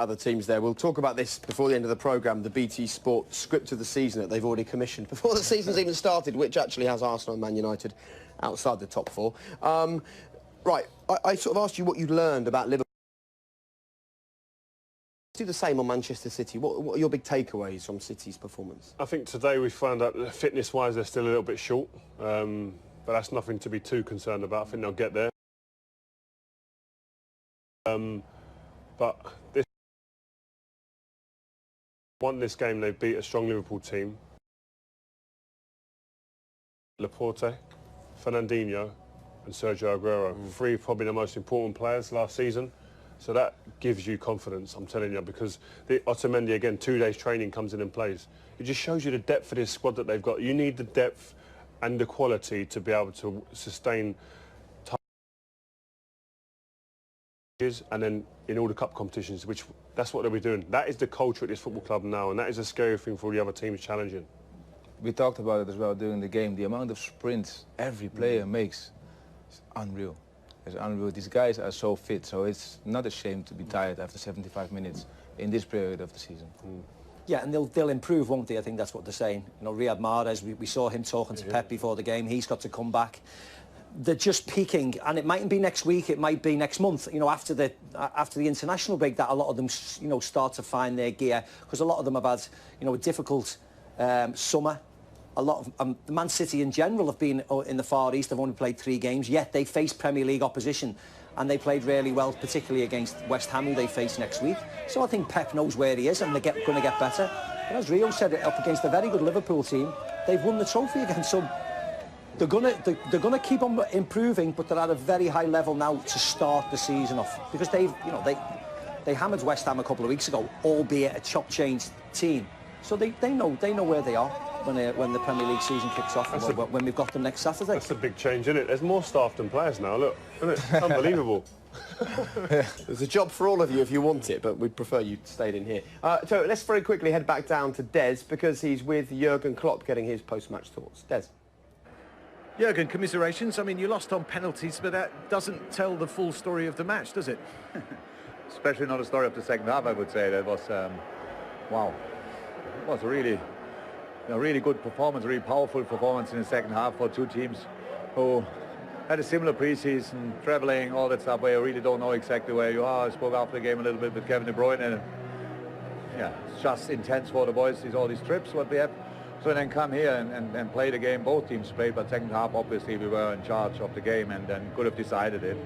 about other teams there. We'll talk about this before the end of the programme, the BT Sport script of the season that they've already commissioned before the season's even started, which actually has Arsenal and Man United outside the top four. Right, I sort of asked you what you'd learned about Liverpool. Do the same on Manchester City. What are your big takeaways from City's performance? I think today we found out that fitness-wise they're still a little bit short, but that's nothing to be too concerned about. I think they'll get there. But this won this game. They beat a strong Liverpool team. Laporte, Fernandinho, and Sergio Aguero, three probably the most important players last season. So that gives you confidence, I'm telling you, because Otamendi, again, 2 days training comes in and plays. It just shows you the depth of this squad that they've got. You need the depth and the quality to be able to sustain and then in all the cup competitions, which that's what they'll be doing. That is the culture at this football club now, and that is a scary thing for the other teams challenging. We talked about it as well during the game. The amount of sprints every player makes is unreal. It's unreal. These guys are so fit, so it's not a shame to be tired after 75 minutes in this period of the season. Yeah, and they'll improve, won't they? I think that's what they're saying. You know, Riyad Mahrez, we saw him talking to Pep before the game. He's got to come back. They're just peaking, and it mightn't be next week, it might be next month, you know, after the international break, that a lot of them, you know, start to find their gear, because a lot of them have had, you know, a difficult summer. A lot of Man City in general have been in the Far East. They've only played 3 games, yet they faced Premier League opposition, and they played really well, particularly against West Ham, who they face next week. So I think Pep knows where he is, and they're going to get better. And as Rio said, up against a very good Liverpool team, they've won the trophy again. So they're gonna keep on improving, but they're at a very high level now to start the season off, because they hammered West Ham a couple of weeks ago, albeit a chop-changed team. So they know where they are when the Premier League season kicks off, when we've got them next Saturday. That's a big change, isn't it? There's more staff than players now. Look, isn't it? Unbelievable. There's a job for all of you if you want it, but we'd prefer you stayed in here. So let's very quickly head back down to Des, because he's with Jurgen Klopp getting his post-match thoughts. Des. Jurgen, commiserations. I mean, you lost on penalties, but that doesn't tell the full story of the match, does it? Especially not the story of the second half, I would say. That was, wow. It was a really good performance, a really powerful performance in the second half for two teams who had a similar pre-season, traveling, all that stuff, where you really don't know exactly where you are. I spoke after the game a little bit with Kevin De Bruyne, and yeah, it's just intense for the boys, all these trips, what we have. So then come here and play the game. Both teams played, but second half, obviously, we were in charge of the game and could have decided it.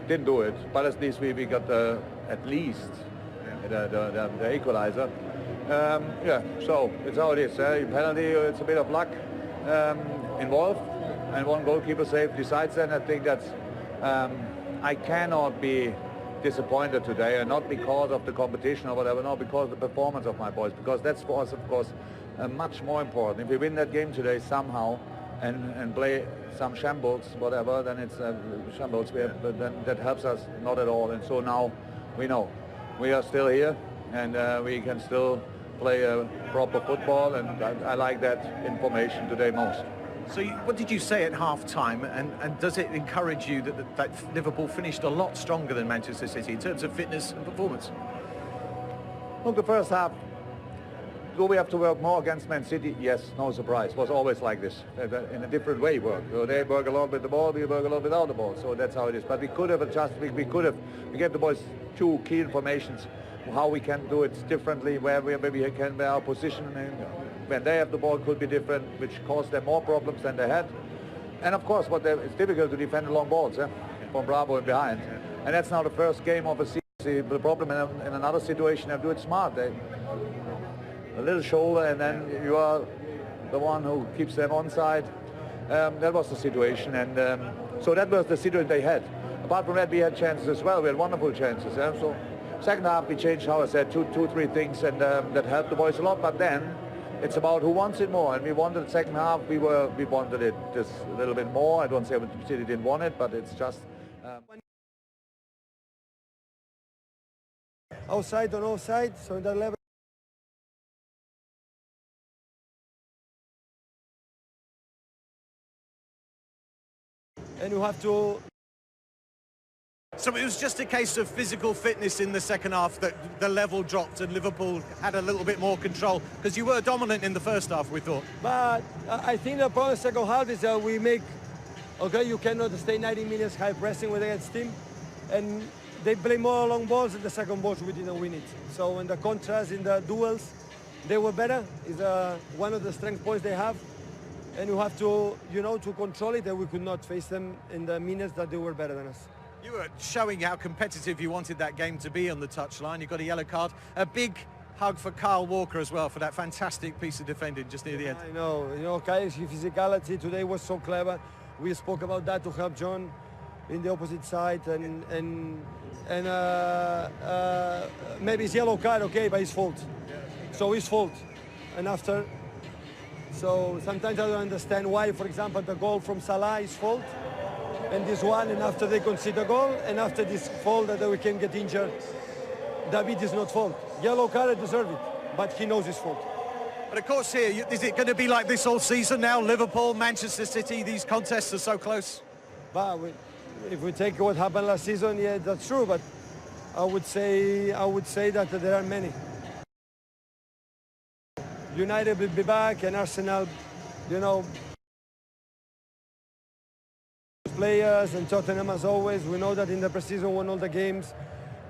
Didn't do it, but at least we got at least the equalizer. Yeah, so it's how it is. Penalty, it's a bit of luck involved, and one goalkeeper save decides. And I think that's I cannot be disappointed today, and not because of the competition or whatever, no, because of the performance of my boys, because that's for us, of course, much more important. If we win that game today somehow and play some shambles, whatever, then it's shambles. But then that helps us not at all. And so now we know we are still here, and we can still play proper football, and I like that information today most. So what did you say at half-time, and does it encourage you that Liverpool finished a lot stronger than Manchester City in terms of fitness and performance? Look, the first half, do we have to work more against Man City? Yes, no surprise. It was always like this, in a different way work. So they work a lot with the ball, we work a lot without the ball, so that's how it is. But we could have adjusted, we gave the boys 2 key informations, how we can do it differently, where our position, and when they have the ball could be different, which caused them more problems than they had. And of course, it's difficult to defend the long balls from Bravo and behind. And that's now the first game of a season. The problem in another situation, they do it smart. A little shoulder, and then you are the one who keeps them onside. That was the situation, and so that was the situation they had. Apart from that, we had chances as well. We had wonderful chances. So second half, we changed, how I said, two, 3 things, and that helped the boys a lot. But then it's about who wants it more, and we wanted the second half. We wanted it just a little bit more. I don't say City didn't want it, but it's just. Outside or offside, so that level. And you have to So it was just a case of physical fitness in the second half that the level dropped and Liverpool had a little bit more control, because you were dominant in the first half, we thought. But I think the problem second half is that we make, okay, you cannot stay 90 minutes high pressing with against team, and they play more long balls, and the second balls we didn't win it. So in the contrast, in the duels, they were better. Is one of the strength points they have, and you have to, you know, to control it, and we could not face them in the minutes that they were better than us. You were showing how competitive you wanted that game to be on the touchline. You got a yellow card. A big hug for Kyle Walker as well for that fantastic piece of defending just near the end. I know, you know, Kyle's physicality today was so clever. We spoke about that to help John in the opposite side, and maybe it's yellow card, okay, but his fault. So his fault. And after, so sometimes I don't understand why, for example, the goal from Salah is fault, and this one, and after they concede a goal, and after this fault that we can get injured, David is not fault. Yellow card, deserve it, but he knows his fault. But of course here, is it going to be like this all season now? Liverpool, Manchester City, these contests are so close. But if we take what happened last season, yeah, that's true, but I would say that there are many. United will be back, and Arsenal, you know, players, and Tottenham as always. We know that in the pre-season won all the games.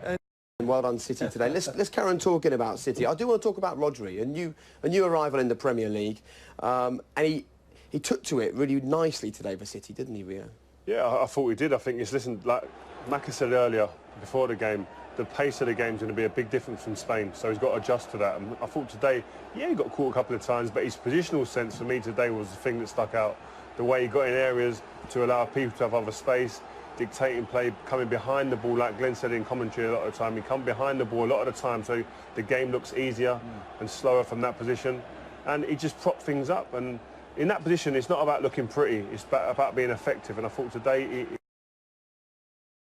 And well done, City, today. Let's carry on talking about City. I do want to talk about Rodri, a new arrival in the Premier League, and he took to it really nicely today for City, didn't he, Rio? Yeah, I thought he did. I think like Maka said earlier, before the game, the pace of the game is going to be a big difference from Spain, so he's got to adjust to that. And I thought today, yeah, he got caught a couple of times, but his positional sense for me today was the thing that stuck out. The way he got in areas to allow people to have other space, dictating play, coming behind the ball, like Glenn said in commentary a lot of the time. He come behind the ball a lot of the time, so the game looks easier and slower from that position. And he just propped things up. And in that position, it's not about looking pretty, it's about being effective. And I thought today, he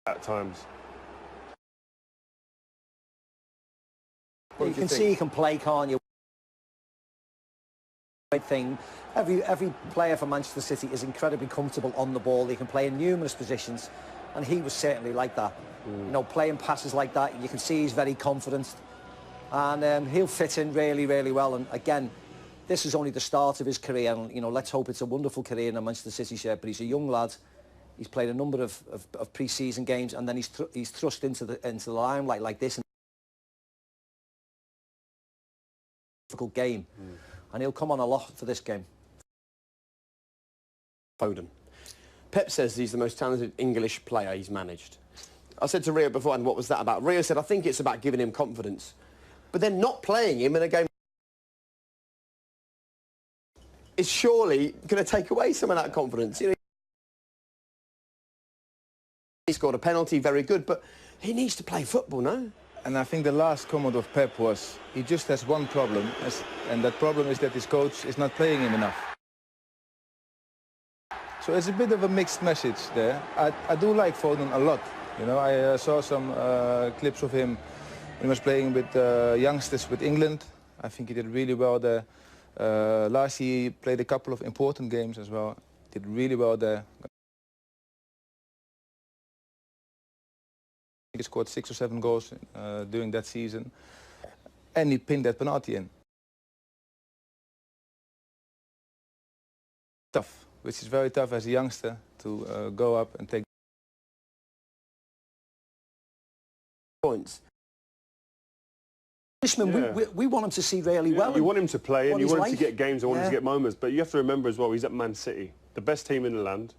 at times. You can see he can play, can't you? Thing. Every player for Manchester City is incredibly comfortable on the ball. He can play in numerous positions, and he was certainly like that. You know, playing passes like that, you can see he's very confident, and he'll fit in really, really well. And again, this is only the start of his career, and you know, let's hope it's a wonderful career in a Manchester City shirt. But he's a young lad. He's played a number of pre-season games, and then he's thrust into the limelight like this. Difficult game. And he'll come on a lot for this game. Foden. Pep says he's the most talented English player he's managed. I said to Rio before, and what was that about? Rio said, I think it's about giving him confidence. But then not playing him in a game is surely going to take away some of that confidence. You know, he scored a penalty, very good, but he needs to play football, no? And I think the last comment of Pep was, he just has one problem, and that problem is that his coach is not playing him enough. So it's a bit of a mixed message there. I do like Foden a lot. You know, I saw some clips of him when he was playing with youngsters with England. I think he did really well there. Last year he played a couple of important games as well. Did really well there. He scored 6 or 7 goals during that season, and he pinned that penalty in. Tough, which is very tough as a youngster to go up and take points. We want him to see really well. You want him to play, and you want him to get games, and want him to get moments. But you have to remember as well, he's at Man City, the best team in the land,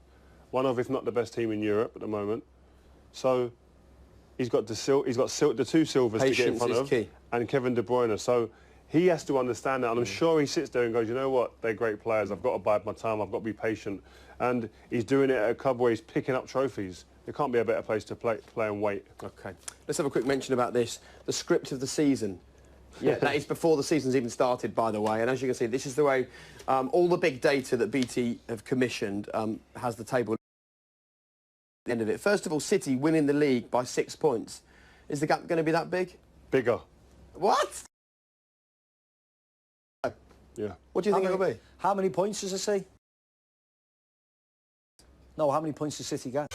one of, if not the best team in Europe at the moment. So he's got the 2 silvers to get in front of, and Kevin De Bruyne. So he has to understand that, and I'm sure he sits there and goes, you know what, they're great players. I've got to bide my time. I've got to be patient. And he's doing it at a club where he's picking up trophies. There can't be a better place to play and wait. Okay. Let's have a quick mention about this. The script of the season. Yeah, that is before the season's even started, by the way. And as you can see, this is the way all the big data that BT have commissioned has the table. The end of it. First of all, City winning the league by 6 points. Is the gap going to be that big? Bigger. What? Yeah. What do you think it'll be? How many points does it say? No, how many points does City get?